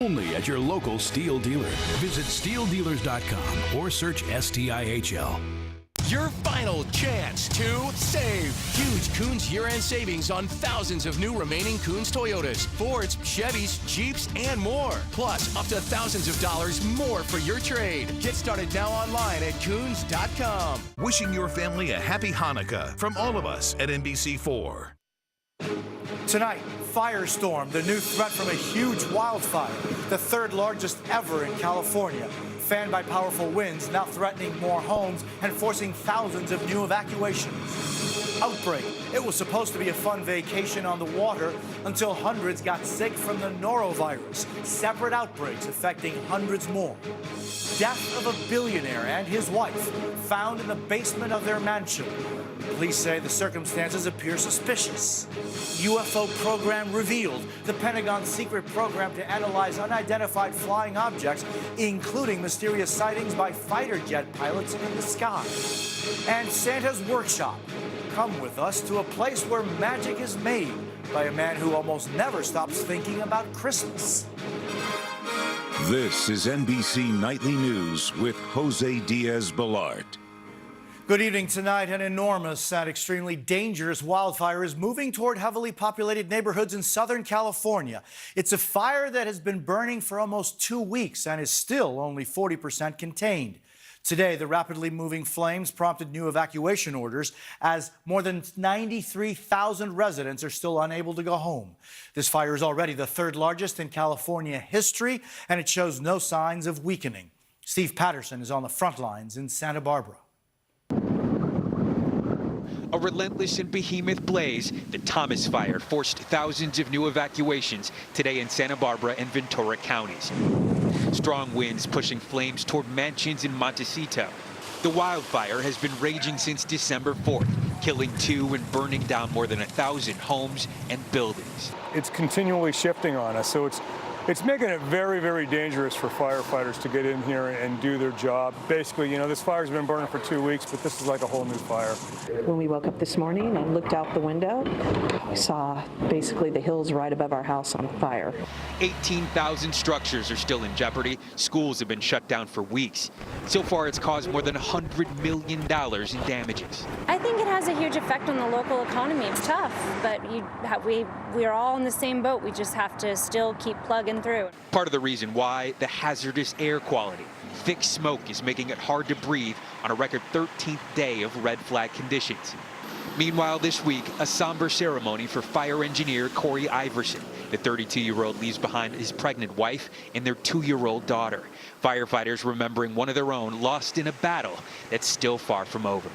Only at your local Steel dealer. Visit steeldealers.com or search STIHL. Your final chance to save. Huge Koons year-end savings on thousands of new remaining Koons Toyotas, Fords, Chevys, Jeeps, and more. Plus, up to thousands of dollars more for your trade. Get started now online at Koons.com. Wishing your family a happy Hanukkah from all of us at NBC4. Tonight, firestorm, the new threat from a huge wildfire, the third largest ever in California. Fanned by powerful winds, now threatening more homes and forcing thousands of new evacuations. Outbreak. It was supposed to be a fun vacation on the water until hundreds got sick from the norovirus. Separate outbreaks affecting hundreds more. Death of a billionaire and his wife found in the basement of their mansion. Police say the circumstances appear suspicious. UFO program revealed. The Pentagon's secret program to analyze unidentified flying objects, including mysterious sightings by fighter jet pilots in the sky. And Santa's workshop. Come with us to a place where magic is made by a man who almost never stops thinking about Christmas. This is NBC Nightly News with Jose Diaz-Balart. Good evening. Tonight, an enormous and extremely dangerous wildfire is moving toward heavily populated neighborhoods in Southern California. It's a fire that has been burning for almost 2 weeks and is still only 40% contained. Today, the rapidly moving flames prompted new evacuation orders as more than 93,000 residents are still unable to go home. This fire is already the third largest in California history, and it shows no signs of weakening. Steve Patterson is on the front lines in Santa Barbara. A relentless and behemoth blaze, the Thomas Fire forced thousands of new evacuations today in Santa Barbara and Ventura counties. Strong winds pushing flames toward mansions in Montecito. The wildfire has been raging since December 4th, killing 2 and burning down more than 1,000 homes and buildings. It's continually shifting on us, so it's making it very, very dangerous for firefighters to get in here and do their job. Basically, this fire's been burning for 2 weeks, but this is like a whole new fire. When we woke up this morning and looked out the window, we saw basically the hills right above our house on fire. 18,000 structures are still in jeopardy. Schools have been shut down for weeks. So far, it's caused more than $100 million in damages. I think it has a huge effect on the local economy. It's tough, but we're all in the same boat. We just have to still keep plugging through. Part of the reason why, the hazardous air quality. Thick smoke is making it hard to breathe on a record 13th day of red flag conditions. Meanwhile, this week, a somber ceremony for fire engineer Corey Iverson. The 32-year-old leaves behind his pregnant wife and their 2-year-old daughter. Firefighters remembering one of their own lost in a battle that's still far from over.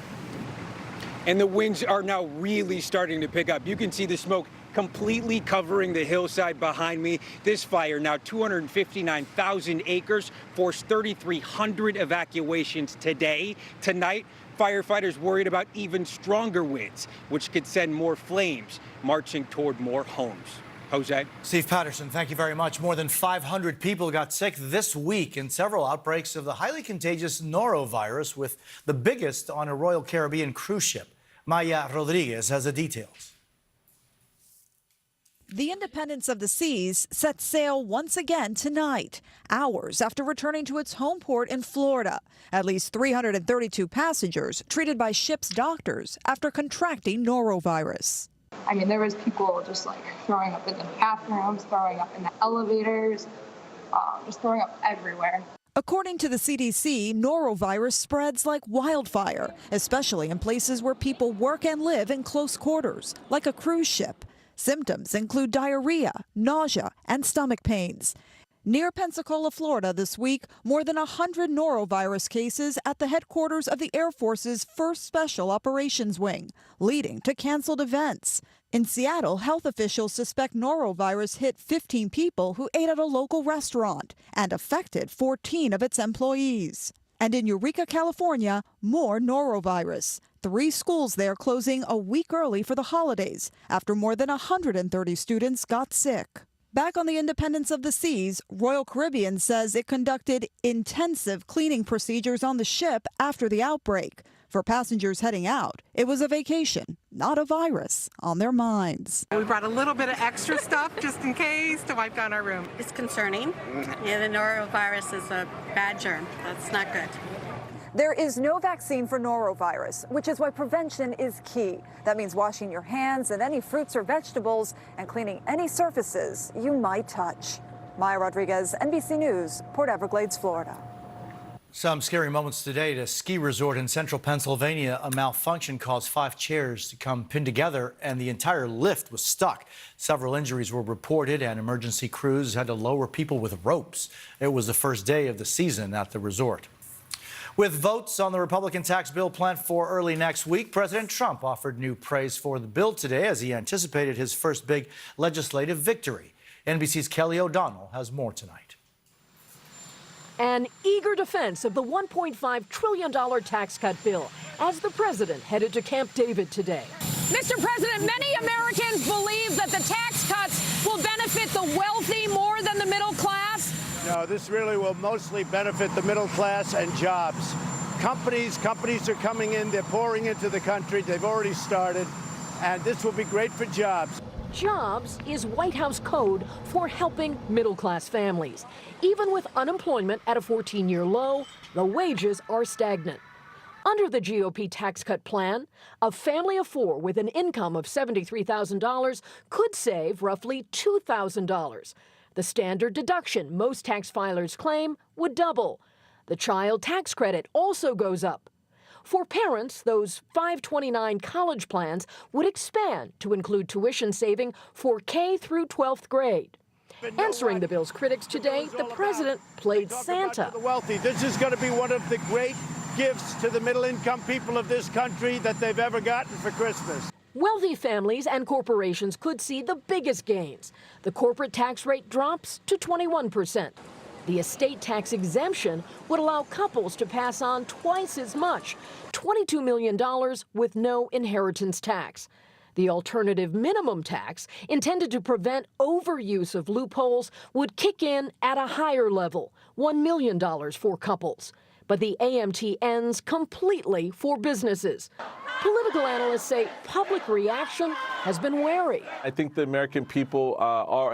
And the winds are now really starting to pick up. You can see the smoke completely covering the hillside behind me. This fire, now 259,000 acres, forced 3,300 evacuations today. Tonight, firefighters worried about even stronger winds, which could send more flames marching toward more homes. Jose? Steve Patterson, thank you very much. More than 500 people got sick this week in several outbreaks of the highly contagious norovirus, with the biggest on a Royal Caribbean cruise ship. Maya Rodriguez has the details. The Independence of the Seas sets sail once again tonight, hours after returning to its home port in Florida. At least 332 passengers treated by ship's doctors after contracting norovirus. I mean, there was people just throwing up in the bathrooms, throwing up in the elevators, just throwing up everywhere. According to the CDC, norovirus spreads like wildfire, especially in places where people work and live in close quarters, like a cruise ship. Symptoms include diarrhea, nausea, and stomach pains. Near Pensacola, Florida this week, more than 100 norovirus cases at the headquarters of the Air Force's 1st Special Operations Wing, leading to canceled events. In Seattle, health officials suspect norovirus hit 15 people who ate at a local restaurant and affected 14 of its employees. And in Eureka, California, more norovirus. 3 schools there closing a week early for the holidays after more than 130 students got sick. Back on the Independence of the Seas, Royal Caribbean says it conducted intensive cleaning procedures on the ship after the outbreak. For passengers heading out, it was a vacation, not a virus, on their minds. We brought a little bit of extra stuff just in case to wipe down our room. It's concerning. Yeah, the norovirus is a bad germ. That's not good. There is no vaccine for norovirus, which is why prevention is key. That means washing your hands and any fruits or vegetables and cleaning any surfaces you might touch. Maya Rodriguez, NBC News, Port Everglades, Florida. Some scary moments today at a ski resort in central Pennsylvania. A malfunction caused 5 chairs to come pinned together and the entire lift was stuck. Several injuries were reported and emergency crews had to lower people with ropes. It was the first day of the season at the resort. With votes on the Republican tax bill planned for early next week, President Trump offered new praise for the bill today as he anticipated his first big legislative victory. NBC's Kelly O'Donnell has more tonight. An eager defense of the $1.5 trillion tax cut bill as the president headed to Camp David today. Mr. President, many Americans believe that the tax cuts will benefit the wealthy more than the middle class. No, this really will mostly benefit the middle class and jobs. Companies are coming in, they're pouring into the country, they've already started, and this will be great for jobs. Jobs is White House code for helping middle-class families. Even with unemployment at a 14-year low, the wages are stagnant. Under the GOP tax cut plan, a family of 4 with an income of $73,000 could save roughly $2,000. The standard deduction most tax filers claim would double. The child tax credit also goes up. For parents, those 529 college plans would expand to include tuition saving for K through 12th grade. Answering the bill's critics today, the president played Santa. The wealthy. This is going to be one of the great gifts to the middle-income people of this country that they've ever gotten for Christmas. Wealthy families and corporations could see the biggest gains. The corporate tax rate drops to 21%. The estate tax exemption would allow couples to pass on twice as much, $22 million with no inheritance tax. The alternative minimum tax, intended to prevent overuse of loopholes, would kick in at a higher level, $1 million for couples. But the AMT ends completely for businesses. Political analysts say public reaction has been wary. I think the American people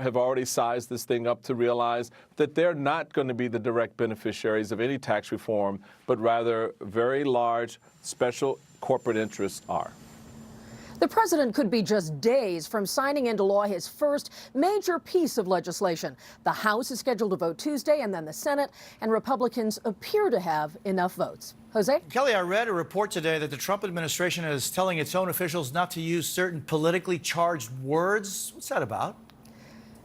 have already sized this thing up to realize that they're not going to be the direct beneficiaries of any tax reform, but rather very large special corporate interests are. The president could be just days from signing into law his first major piece of legislation. The House is scheduled to vote Tuesday, and then the Senate, and Republicans appear to have enough votes. Jose? Kelly, I read a report today that the Trump administration is telling its own officials not to use certain politically charged words. What's that about?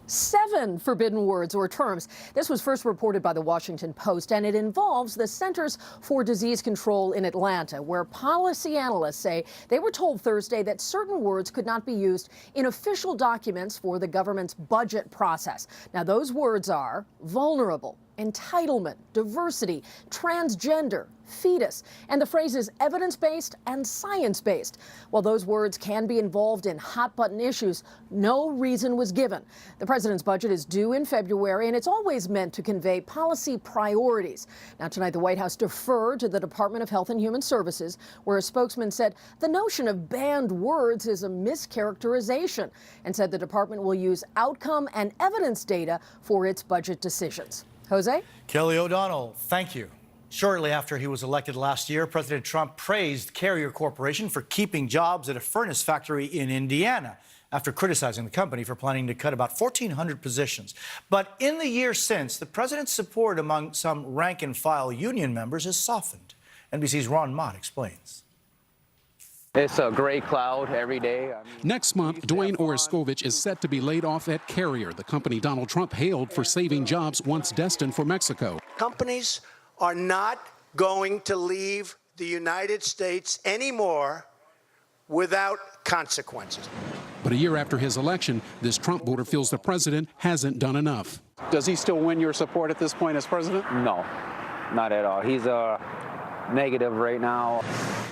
7 forbidden words or terms. This was first reported by the Washington Post, and it involves the Centers for Disease Control in Atlanta, where policy analysts say they were told Thursday that certain words could not be used in official documents for the government's budget process. Now, those words are vulnerable, entitlement, diversity, transgender, fetus, and the phrases evidence-based and science-based. While those words can be involved in hot-button issues, no reason was given. The president's budget is due in February, and it's always meant to convey policy priorities. Now, tonight, the White House deferred to the Department of Health and Human Services, where a spokesman said the notion of banned words is a mischaracterization, and said the department will use outcome and evidence data for its budget decisions. Jose? Kelly O'Donnell, thank you. Shortly after he was elected last year, President Trump praised Carrier Corporation for keeping jobs at a furnace factory in Indiana after criticizing the company for planning to cut about 1,400 positions. But in the years since, the president's support among some rank-and-file union members has softened. NBC's Ron Mott explains. It's a gray cloud every day. Next month, Dwayne Oroskovich is set to be laid off at Carrier, the company Donald Trump hailed for saving jobs once destined for Mexico. Companies are not going to leave the United States anymore without consequences. But a year after his election, this Trump voter feels the president hasn't done enough. Does he still win your support at this point as president? No, not at all. He's negative right now.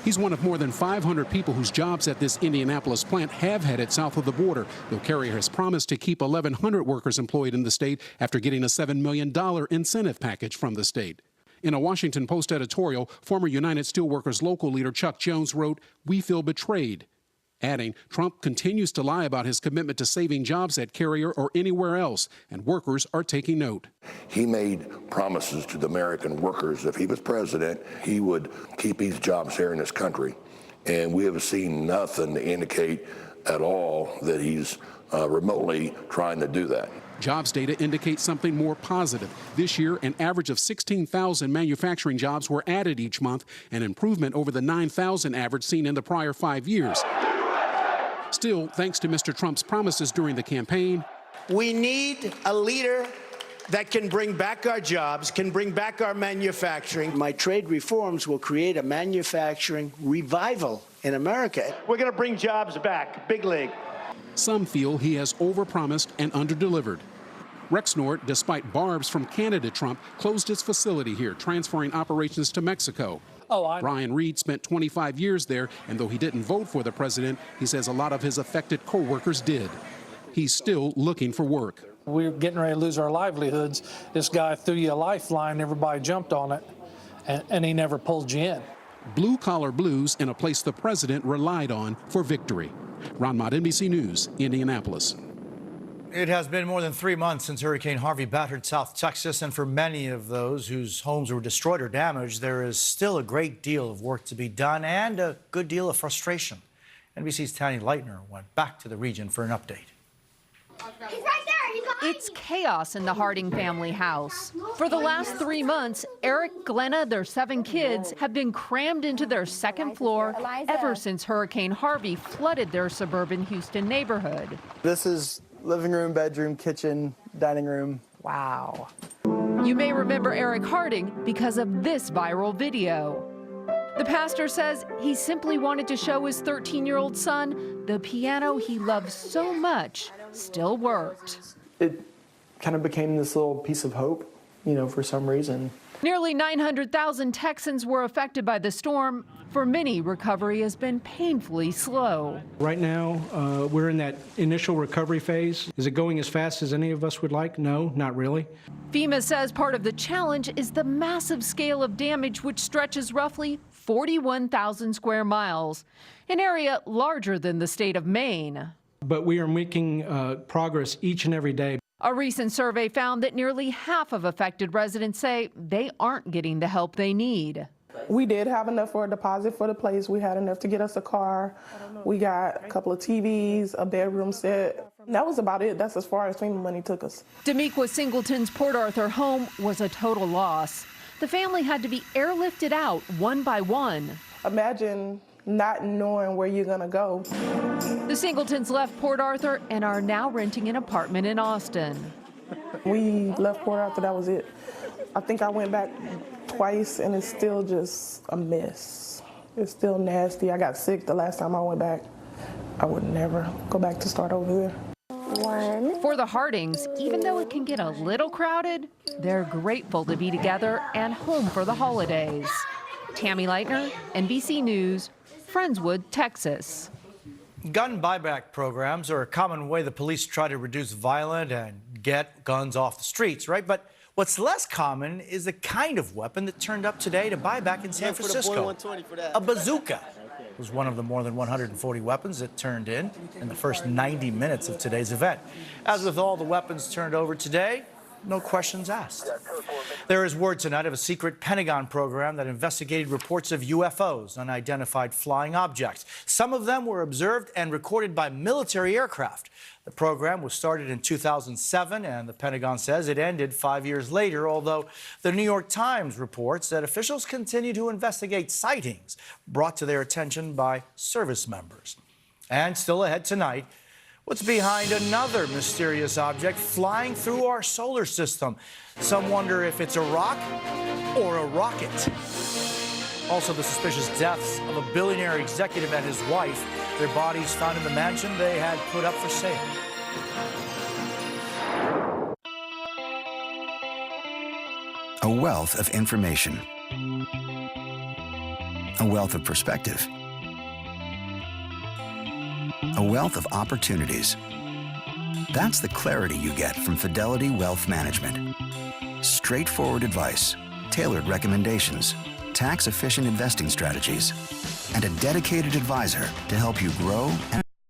He's one of more than 500 people whose jobs at this Indianapolis plant have headed south of the border, though Carrier has promised to keep 1,100 workers employed in the state after getting a $7 million incentive package from the state. In a Washington Post editorial, former United Steelworkers local leader Chuck Jones wrote, "We feel betrayed," adding, Trump continues to lie about his commitment to saving jobs at Carrier or anywhere else, and workers are taking note. He made promises to the American workers if he was president, he would keep these jobs here in this country. And we have seen nothing to indicate at all that he's remotely trying to do that. Jobs data indicates something more positive. This year, an average of 16,000 manufacturing jobs were added each month, an improvement over the 9,000 average seen in the prior 5 years. Still, thanks to Mr. Trump's promises during the campaign, we need a leader that can bring back our jobs, can bring back our manufacturing. My trade reforms will create a manufacturing revival in America. We're going to bring jobs back, big league. Some feel he has overpromised and underdelivered. Rexnord, despite barbs from candidate Trump, closed its facility here, transferring operations to Mexico. Ryan Reed spent 25 years there, and though he didn't vote for the president, he says a lot of his affected co-workers did. He's still looking for work. We're getting ready to lose our livelihoods. This guy threw you a lifeline, everybody jumped on it, and he never pulled you in. Blue-collar blues in a place the president relied on for victory. Ron Mott, NBC News, Indianapolis. It has been more than 3 months since Hurricane Harvey battered South Texas, and for many of those whose homes were destroyed or damaged, there is still a great deal of work to be done and a good deal of frustration. NBC's Tanya Leitner went back to the region for an update. He's right there. It's chaos in the Harding family house. For the last 3 months, Eric, Glenna, their 7 kids have been crammed into their second floor ever since Hurricane Harvey flooded their suburban Houston neighborhood. This is living room, bedroom, kitchen, dining room. Wow. You may remember Eric Harding because of this viral video. The pastor says he simply wanted to show his 13-year-old son the piano he loves so much still worked. It kind of became this little piece of hope, for some reason. Nearly 900,000 Texans were affected by the storm. For many, recovery has been painfully slow. Right now, we're in that initial recovery phase. Is it going as fast as any of us would like? No, not really. FEMA says part of the challenge is the massive scale of damage, which stretches roughly 41,000 square miles, an area larger than the state of Maine. But we are making progress each and every day. A recent survey found that nearly half of affected residents say they aren't getting the help they need. We did have enough for a deposit for the place. We had enough to get us a car. We got a couple of TVs, a bedroom set. That was about it. That's as far as FEMA money took us. Demiqua Singleton's Port Arthur home was a total loss. The family had to be airlifted out one by one. Imagine not knowing where you're gonna go. The Singletons left Port Arthur and are now renting an apartment in Austin. We left Port Arthur, that was it. I think I went back twice and it's still just a mess. It's still nasty. I got sick the last time I went back. I would never go back to start over there. For the Hardings, even though it can get a little crowded, they're grateful to be together and home for the holidays. Tammy Leitner, NBC News, Friendswood, Texas. Gun buyback programs are a common way the police try to reduce violence and get guns off the streets, right? But what's less common is the kind of weapon that turned up today to buy back in San Francisco. A bazooka was one of the more than 140 weapons that turned in the first 90 minutes of today's event. As with all the weapons turned over today, no questions asked. There is word tonight of a secret Pentagon program that investigated reports of UFOs, unidentified flying objects. Some of them were observed and recorded by military aircraft. The program was started in 2007, and the Pentagon says it ended 5 years later, although the New York Times reports that officials continue to investigate sightings brought to their attention by service members. And still ahead tonight, what's behind another mysterious object flying through our solar system? Some wonder if it's a rock or a rocket. Also, the suspicious deaths of a billionaire executive and his wife. Their bodies found in the mansion they had put up for sale. A wealth of information. A wealth of perspective. A wealth of opportunities. That's the clarity you get from Fidelity Wealth Management. Straightforward advice tailored recommendations, tax-efficient investing strategies, and a dedicated advisor to help you grow and